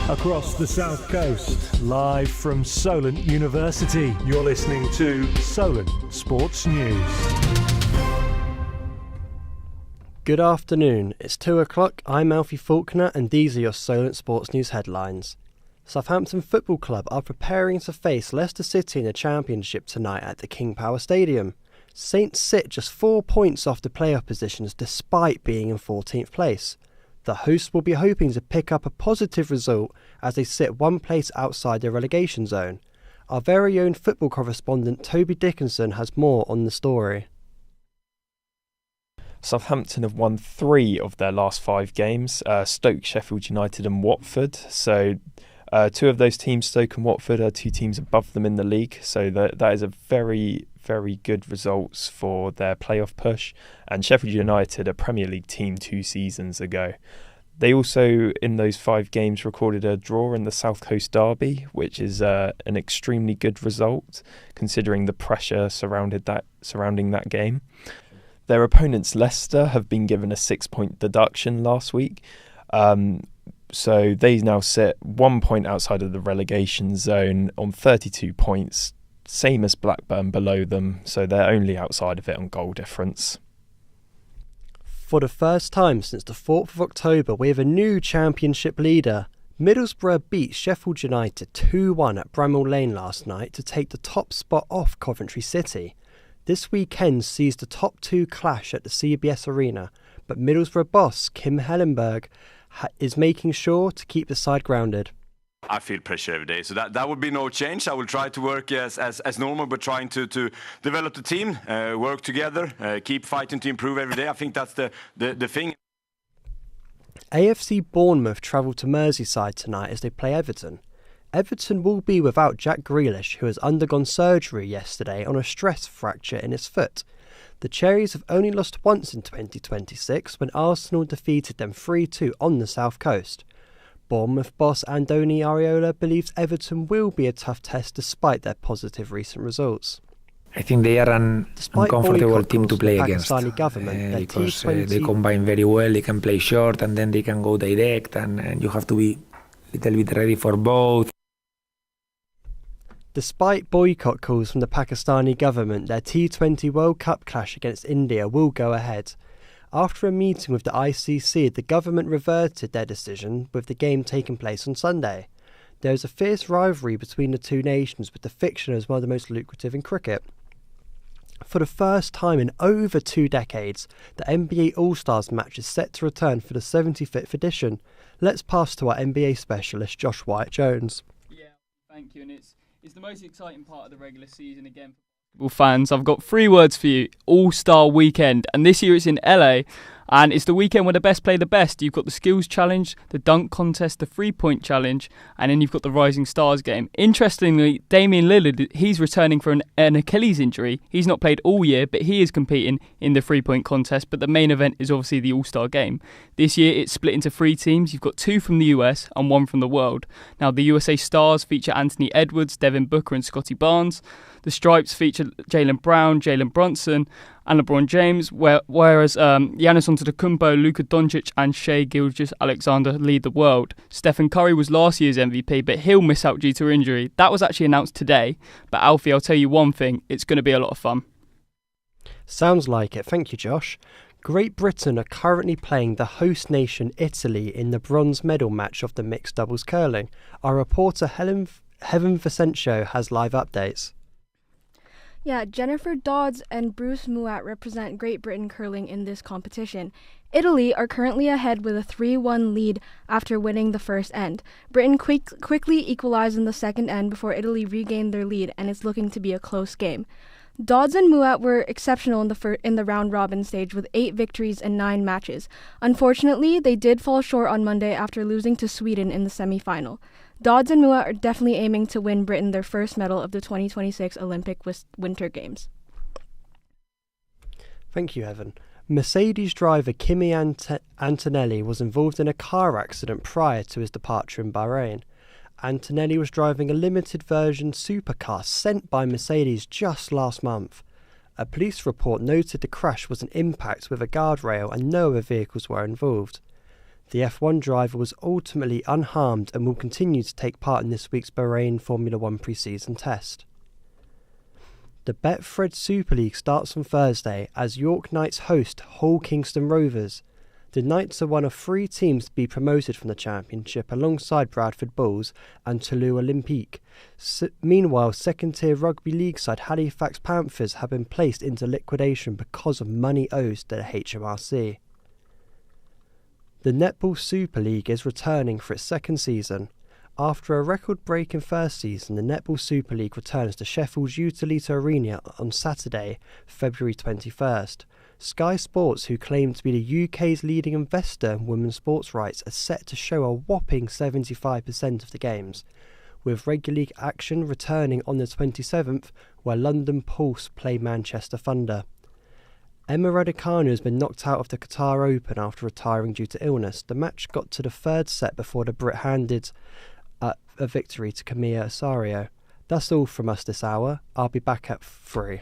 Across the South Coast, live from Solent University, you're listening to Solent Sports News. Good afternoon, it's 2 o'clock, I'm Alfie Faulkner and these are your Solent Sports News headlines. Southampton Football Club are preparing to face Leicester City in the Championship tonight at the King Power Stadium. Saints sit just 4 points off the playoff positions despite being in 14th place. The hosts will be hoping to pick up a positive result as they sit one place outside the relegation zone. Our very own football correspondent Toby Dickinson has more on the story. Southampton have won 3 of their last 5 games, Stoke, Sheffield United and Watford. So 2 of those teams, Stoke and Watford, are 2 teams above them in the league. So that is a very, very good results for their playoff push. And Sheffield United, a Premier League team 2 seasons ago. They also, in those 5 games, recorded a draw in the South Coast Derby, which is an extremely good result, considering the pressure surrounding that game. Their opponents, Leicester, have been given a 6-point deduction last week. So they now sit 1 point outside of the relegation zone on 32 points, same as Blackburn below them, so they're only outside of it on goal difference. For the first time since the 4th of October, we have a new championship leader. Middlesbrough beat Sheffield United 2-1 at Bramall Lane last night to take the top spot off Coventry City. This weekend sees the top 2 clash at the CBS Arena, but Middlesbrough boss Kim Hellenberg is making sure to keep the side grounded. I feel pressure every day, so that would be no change. I will try to work as normal, but trying to develop the team, work together, keep fighting to improve every day. I think that's the thing. AFC Bournemouth travel to Merseyside tonight as they play Everton. Everton will be without Jack Grealish, who has undergone surgery yesterday on a stress fracture in his foot. The Cherries have only lost once in 2026 when Arsenal defeated them 3-2 on the South Coast. Bournemouth boss Andoni Areola believes Everton will be a tough test despite their positive recent results. I think they are an uncomfortable team to play against because they combine very well. They can play short and then they can go direct, and you have to be a little bit ready for both. Despite boycott calls from the Pakistani government, their T20 World Cup clash against India will go ahead. After a meeting with the ICC, the government reverted their decision, with the game taking place on Sunday. There is a fierce rivalry between the two nations, with the fixture as one of the most lucrative in cricket. For the first time in over 2 decades, the NBA All-Stars match is set to return for the 75th edition. Let's pass to our NBA specialist, Josh Wyatt-Jones. Yeah, thank you, and it's the most exciting part of the regular season again. Fans, I've got 3 words for you: All-Star Weekend, and this year it's in LA, and it's the weekend where the best play the best. You've got the skills challenge, the dunk contest, the 3-point challenge, and then you've got the Rising Stars game. Interestingly, Damian Lillard, he's returning for an Achilles injury. He's not played all year, but he is competing in the 3-point contest, but the main event is obviously the All-Star game. This year it's split into 3 teams. You've got 2 from the US and 1 from the world. Now the USA Stars feature Anthony Edwards, Devin Booker and Scotty Barnes. The Stripes feature Jaylen Brown, Jalen Brunson and LeBron James, whereas Giannis Antetokounmpo, Luka Doncic and Shai Gilgeous-Alexander lead the world. Stephen Curry was last year's MVP, but he'll miss out due to injury. That was actually announced today, but Alfie, I'll tell you one thing, it's going to be a lot of fun. Sounds like it. Thank you, Josh. Great Britain are currently playing the host nation Italy in the bronze medal match of the mixed doubles curling. Our reporter Heaven Vicencio has live updates. Yeah, Jennifer Dodds and Bruce Muat represent Great Britain curling in this competition. Italy are currently ahead with a 3-1 lead after winning the first end. Britain quickly equalized in the second end before Italy regained their lead, and it's looking to be a close game. Dodds and Muat were exceptional in the round-robin stage with 8 victories and 9 matches. Unfortunately, they did fall short on Monday after losing to Sweden in the semi-final. Dodds and Muat are definitely aiming to win Britain their first medal of the 2026 Olympic Winter Games. Thank you, Evan. Mercedes driver Kimi Antonelli was involved in a car accident prior to his departure in Bahrain. Antonelli was driving a limited version supercar sent by Mercedes just last month. A police report noted the crash was an impact with a guardrail and no other vehicles were involved. The F1 driver was ultimately unharmed and will continue to take part in this week's Bahrain Formula 1 pre-season test. The Betfred Super League starts on Thursday as York Knights host Hull Kingston Rovers. The Knights are one of 3 teams to be promoted from the Championship alongside Bradford Bulls and Toulouse Olympique. Meanwhile, second-tier rugby league side Halifax Panthers have been placed into liquidation because of money owed to the HMRC. The Netball Super League is returning for its second season. After a record-breaking first season, the Netball Super League returns to Sheffield's Utilita Arena on Saturday, February 21st. Sky Sports, who claim to be the UK's leading investor in women's sports rights, are set to show a whopping 75% of the games, with regular league action returning on the 27th, where London Pulse play Manchester Thunder. Emma Raducanu has been knocked out of the Qatar Open after retiring due to illness. The match got to the third set before the Brit handed a victory to Camilla Osorio. That's all from us this hour. I'll be back at 3.